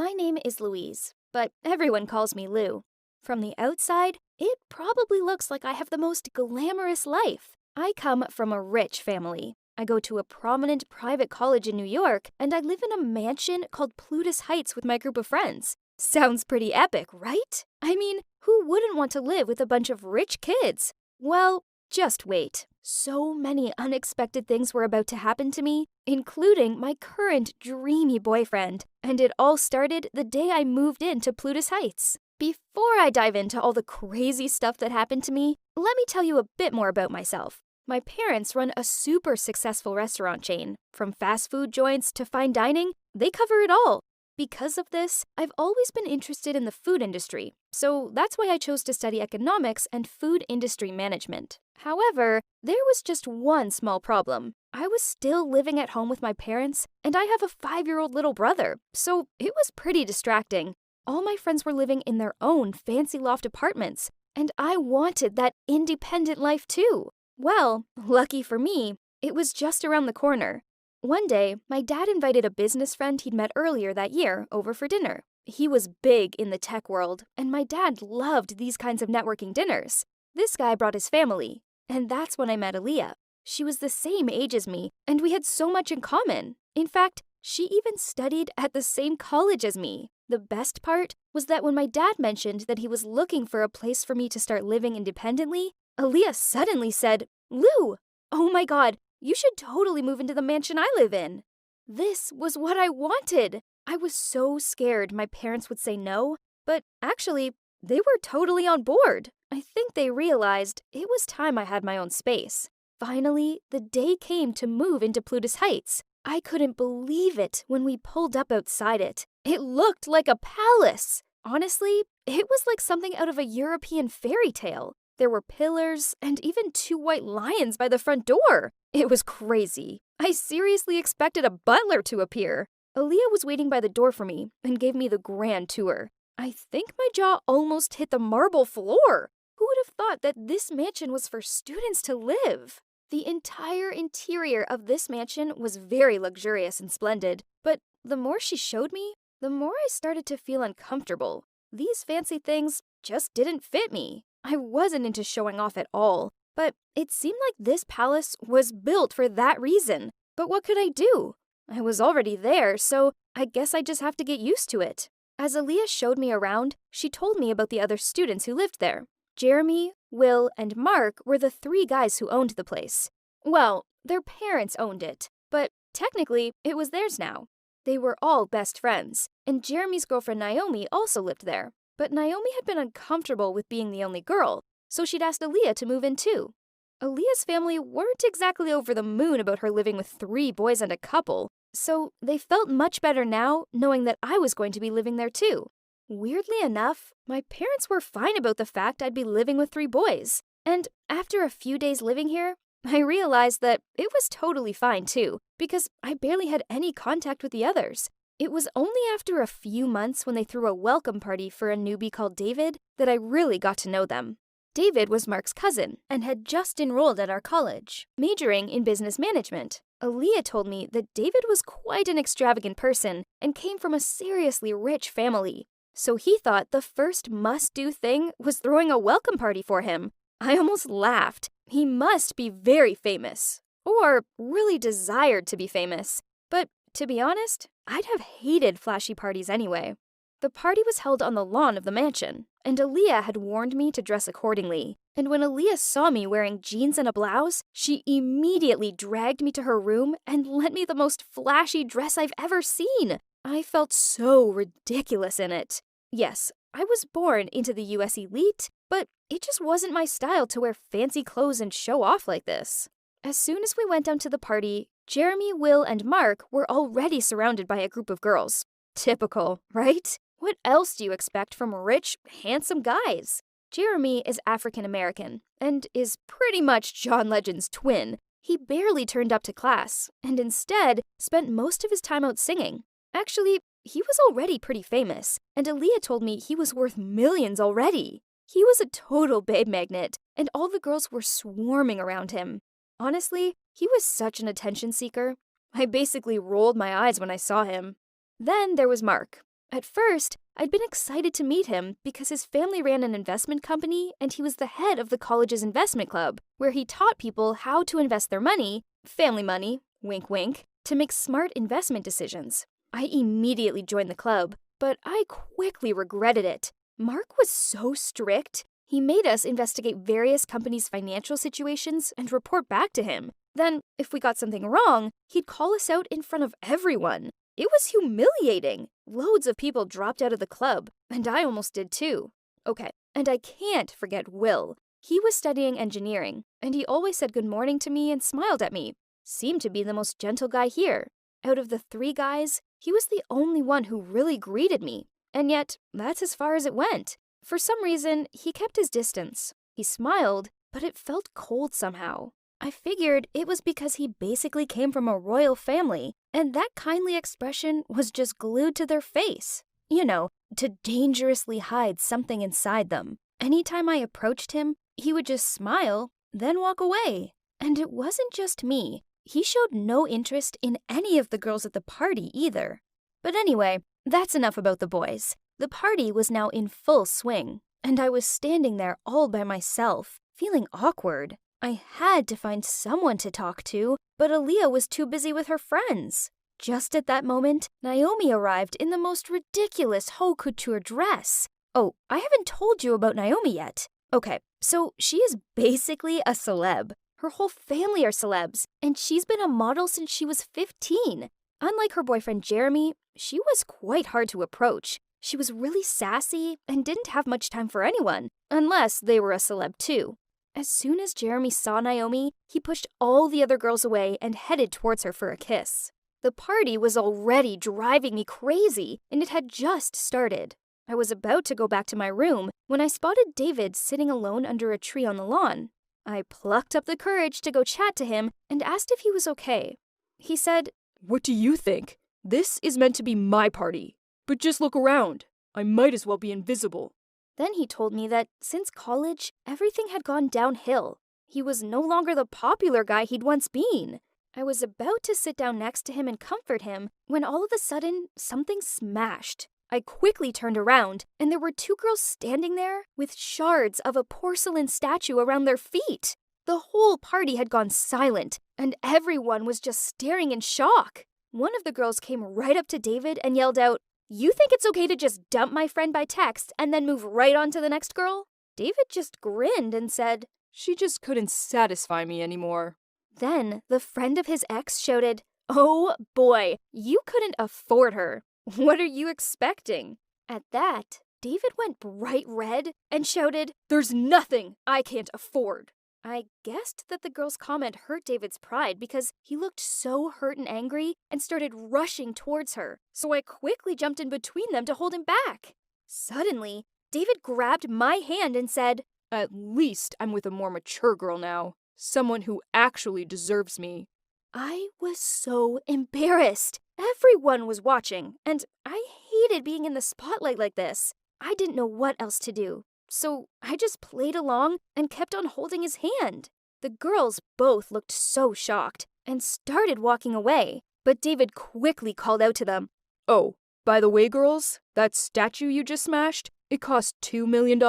My name is Louise, but everyone calls me Lou. From the outside, it probably looks like I have the most glamorous life. I come from a rich family. I go to a prominent private college in New York, and I live in a mansion called Plutus Heights with my group of friends. Sounds pretty epic, right? I mean, who wouldn't want to live with a bunch of rich kids? Well, just wait. So many unexpected things were about to happen to me, including my current dreamy boyfriend, and it all started the day I moved into Plutus Heights. Before I dive into all the crazy stuff that happened to me, let me tell you a bit more about myself. My parents run a super successful restaurant chain. From fast food joints to fine dining, they cover it all. Because of this, I've always been interested in the food industry, so that's why I chose to study economics and food industry management. However, there was just one small problem. I was still living at home with my parents, and I have a 5-year-old little brother, so it was pretty distracting. All my friends were living in their own fancy loft apartments, and I wanted that independent life too. Well, lucky for me, it was just around the corner. One day, my dad invited a business friend he'd met earlier that year over for dinner. He was big in the tech world, and my dad loved these kinds of networking dinners. This guy brought his family, and that's when I met Aaliyah. She was the same age as me, and we had so much in common. In fact, she even studied at the same college as me. The best part was that when my dad mentioned that he was looking for a place for me to start living independently, Aaliyah suddenly said, "Lou, oh my God, you should totally move into the mansion I live in." This was what I wanted. I was so scared my parents would say no, but actually, they were totally on board. I think they realized it was time I had my own space. Finally, the day came to move into Plutus Heights. I couldn't believe it when we pulled up outside it. It looked like a palace. Honestly, it was like something out of a European fairy tale. There were pillars and even 2 white lions by the front door. It was crazy. I seriously expected a butler to appear. Aaliyah was waiting by the door for me and gave me the grand tour. I think my jaw almost hit the marble floor. Who would have thought that this mansion was for students to live? The entire interior of this mansion was very luxurious and splendid, but the more she showed me, the more I started to feel uncomfortable. These fancy things just didn't fit me. I wasn't into showing off at all, but it seemed like this palace was built for that reason. But what could I do? I was already there, so I guess I just have to get used to it. As Aaliyah showed me around, she told me about the other students who lived there. Jeremy, Will, and Mark were the 3 guys who owned the place. Well, their parents owned it, but technically it was theirs now. They were all best friends, and Jeremy's girlfriend Naomi also lived there. But Naomi had been uncomfortable with being the only girl, so she'd asked Aaliyah to move in too. Aaliyah's family weren't exactly over the moon about her living with 3 boys and a couple, so they felt much better now knowing that I was going to be living there too. Weirdly enough, my parents were fine about the fact I'd be living with 3 boys, and after a few days living here, I realized that it was totally fine too, because I barely had any contact with the others. It was only after a few months when they threw a welcome party for a newbie called David that I really got to know them. David was Mark's cousin and had just enrolled at our college, majoring in business management. Aaliyah told me that David was quite an extravagant person and came from a seriously rich family. So he thought the first must-do thing was throwing a welcome party for him. I almost laughed. He must be very famous, or really desired to be famous. But to be honest, I'd have hated flashy parties anyway. The party was held on the lawn of the mansion, and Aaliyah had warned me to dress accordingly. And when Aaliyah saw me wearing jeans and a blouse, she immediately dragged me to her room and lent me the most flashy dress I've ever seen. I felt so ridiculous in it. Yes, I was born into the US elite, but it just wasn't my style to wear fancy clothes and show off like this. As soon as we went down to the party, Jeremy, Will, and Mark were already surrounded by a group of girls. Typical, right? What else do you expect from rich, handsome guys? Jeremy is African American and is pretty much John Legend's twin. He barely turned up to class and instead spent most of his time out singing. Actually, he was already pretty famous, and Aaliyah told me he was worth millions already. He was a total babe magnet, and all the girls were swarming around him. Honestly, he was such an attention seeker. I basically rolled my eyes when I saw him. Then there was Mark. At first, I'd been excited to meet him because his family ran an investment company and he was the head of the college's investment club, where he taught people how to invest their money, family money, wink wink, to make smart investment decisions. I immediately joined the club, but I quickly regretted it. Mark was so strict. He made us investigate various companies' financial situations and report back to him. Then, if we got something wrong, he'd call us out in front of everyone. It was humiliating. Loads of people dropped out of the club, and I almost did too. Okay, and I can't forget Will. He was studying engineering, and he always said good morning to me and smiled at me. Seemed to be the most gentle guy here. Out of the 3 guys, he was the only one who really greeted me. And yet, that's as far as it went. For some reason, he kept his distance. He smiled, but it felt cold somehow. I figured it was because he basically came from a royal family, and that kindly expression was just glued to their face. You know, to dangerously hide something inside them. Anytime I approached him, he would just smile, then walk away. And it wasn't just me. He showed no interest in any of the girls at the party either. But anyway, that's enough about the boys. The party was now in full swing, and I was standing there all by myself, feeling awkward. I had to find someone to talk to, but Aaliyah was too busy with her friends. Just at that moment, Naomi arrived in the most ridiculous haute couture dress. Oh, I haven't told you about Naomi yet. Okay, so she is basically a celeb. Her whole family are celebs, and she's been a model since she was 15. Unlike her boyfriend Jeremy, she was quite hard to approach. She was really sassy and didn't have much time for anyone, unless they were a celeb too. As soon as Jeremy saw Naomi, he pushed all the other girls away and headed towards her for a kiss. The party was already driving me crazy, and it had just started. I was about to go back to my room when I spotted David sitting alone under a tree on the lawn. I plucked up the courage to go chat to him and asked if he was okay. He said, "What do you think? This is meant to be my party. But just look around. I might as well be invisible." Then he told me that since college, everything had gone downhill. He was no longer the popular guy he'd once been. I was about to sit down next to him and comfort him when all of a sudden, something smashed. I quickly turned around, and there were 2 girls standing there with shards of a porcelain statue around their feet. The whole party had gone silent, and everyone was just staring in shock. One of the girls came right up to David and yelled out, "You think it's okay to just dump my friend by text and then move right on to the next girl?" David just grinned and said, "She just couldn't satisfy me anymore." Then the friend of his ex shouted, "Oh boy, you couldn't afford her. What are you expecting?" At that, David went bright red and shouted, "There's nothing I can't afford." I guessed that the girl's comment hurt David's pride because he looked so hurt and angry and started rushing towards her, so I quickly jumped in between them to hold him back. Suddenly, David grabbed my hand and said, "At least I'm with a more mature girl now. Someone who actually deserves me." I was so embarrassed. Everyone was watching, and I hated being in the spotlight like this. I didn't know what else to do, so I just played along and kept on holding his hand. The girls both looked so shocked and started walking away, but David quickly called out to them, "Oh, by the way, girls, that statue you just smashed, it cost $2 million.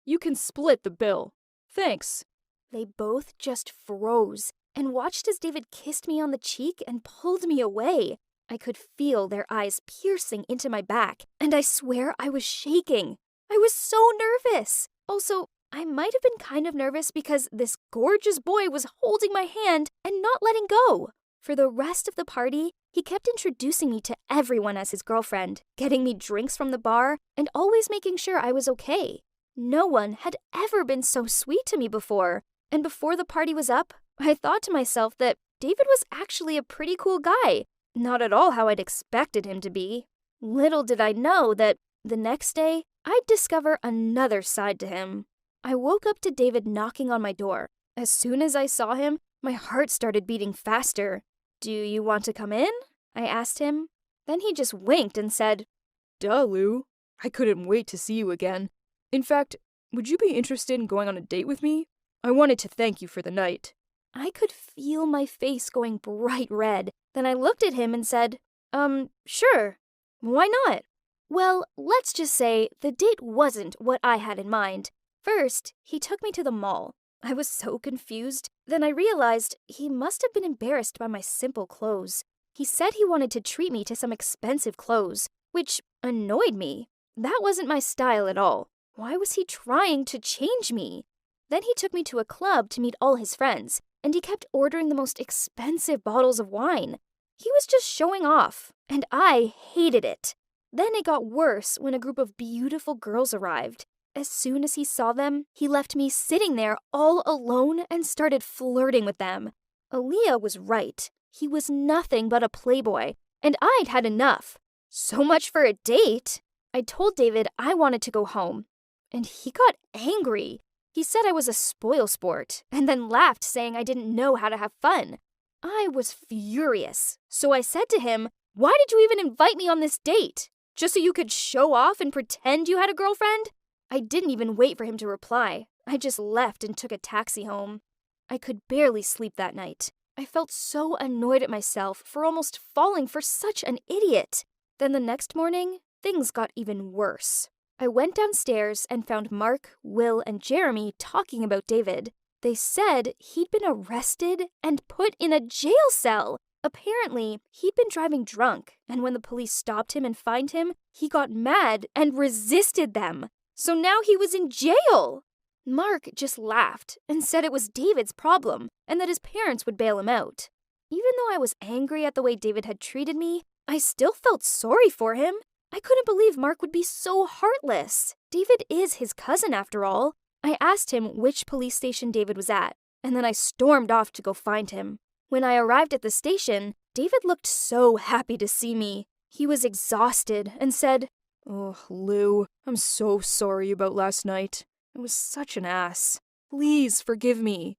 You can split the bill. Thanks." They both just froze and watched as David kissed me on the cheek and pulled me away. I could feel their eyes piercing into my back, and I swear I was shaking. I was so nervous. Also, I might have been kind of nervous because this gorgeous boy was holding my hand and not letting go. For the rest of the party, he kept introducing me to everyone as his girlfriend, getting me drinks from the bar, and always making sure I was okay. No one had ever been so sweet to me before. And before the party was up, I thought to myself that David was actually a pretty cool guy. Not at all how I'd expected him to be. Little did I know that the next day, I'd discover another side to him. I woke up to David knocking on my door. As soon as I saw him, my heart started beating faster. "Do you want to come in?" I asked him. Then he just winked and said, "Duh, Lou. I couldn't wait to see you again. In fact, would you be interested in going on a date with me? I wanted to thank you for the night." I could feel my face going bright red. Then I looked at him and said, Sure. Why not?" Well, let's just say the date wasn't what I had in mind. First, he took me to the mall. I was so confused. Then I realized he must have been embarrassed by my simple clothes. He said he wanted to treat me to some expensive clothes, which annoyed me. That wasn't my style at all. Why was he trying to change me? Then he took me to a club to meet all his friends, and he kept ordering the most expensive bottles of wine. He was just showing off, and I hated it. Then it got worse when a group of beautiful girls arrived. As soon as he saw them, he left me sitting there all alone and started flirting with them. Aaliyah was right. He was nothing but a playboy, and I'd had enough. So much for a date. I told David I wanted to go home, and he got angry. He said I was a spoilsport, and then laughed, saying I didn't know how to have fun. I was furious, so I said to him, "Why did you even invite me on this date? Just so you could show off and pretend you had a girlfriend?" I didn't even wait for him to reply. I just left and took a taxi home. I could barely sleep that night. I felt so annoyed at myself for almost falling for such an idiot. Then the next morning, things got even worse. I went downstairs and found Mark, Will, and Jeremy talking about David. They said he'd been arrested and put in a jail cell. Apparently, he'd been driving drunk, and when the police stopped him and fined him, he got mad and resisted them. So now he was in jail. Mark just laughed and said it was David's problem and that his parents would bail him out. Even though I was angry at the way David had treated me, I still felt sorry for him. I couldn't believe Mark would be so heartless. David is his cousin after all. I asked him which police station David was at, and then I stormed off to go find him. When I arrived at the station, David looked so happy to see me. He was exhausted and said, "Oh, Lou, I'm so sorry about last night. I was such an ass. Please forgive me."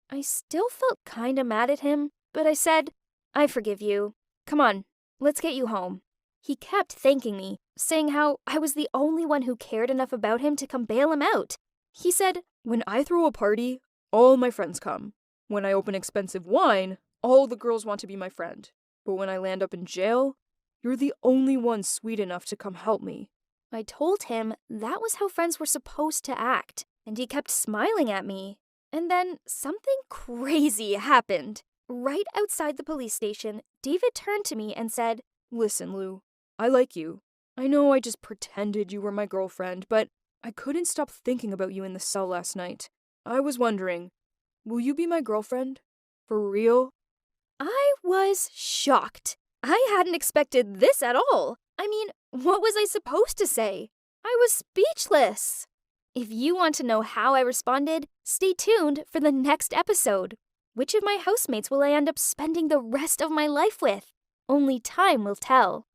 I still felt kinda mad at him, but I said, "I forgive you. Come on, let's get you home." He kept thanking me, saying how I was the only one who cared enough about him to come bail him out. He said, "When I throw a party, all my friends come. When I open expensive wine, all the girls want to be my friend. But when I land up in jail, you're the only one sweet enough to come help me." I told him that was how friends were supposed to act, and he kept smiling at me. And then something crazy happened. Right outside the police station, David turned to me and said, "Listen, Lou, I like you. I know I just pretended you were my girlfriend, but I couldn't stop thinking about you in the cell last night. I was wondering, will you be my girlfriend? For real?" I was shocked. I hadn't expected this at all. I mean, what was I supposed to say? I was speechless. If you want to know how I responded, stay tuned for the next episode. Which of my housemates will I end up spending the rest of my life with? Only time will tell.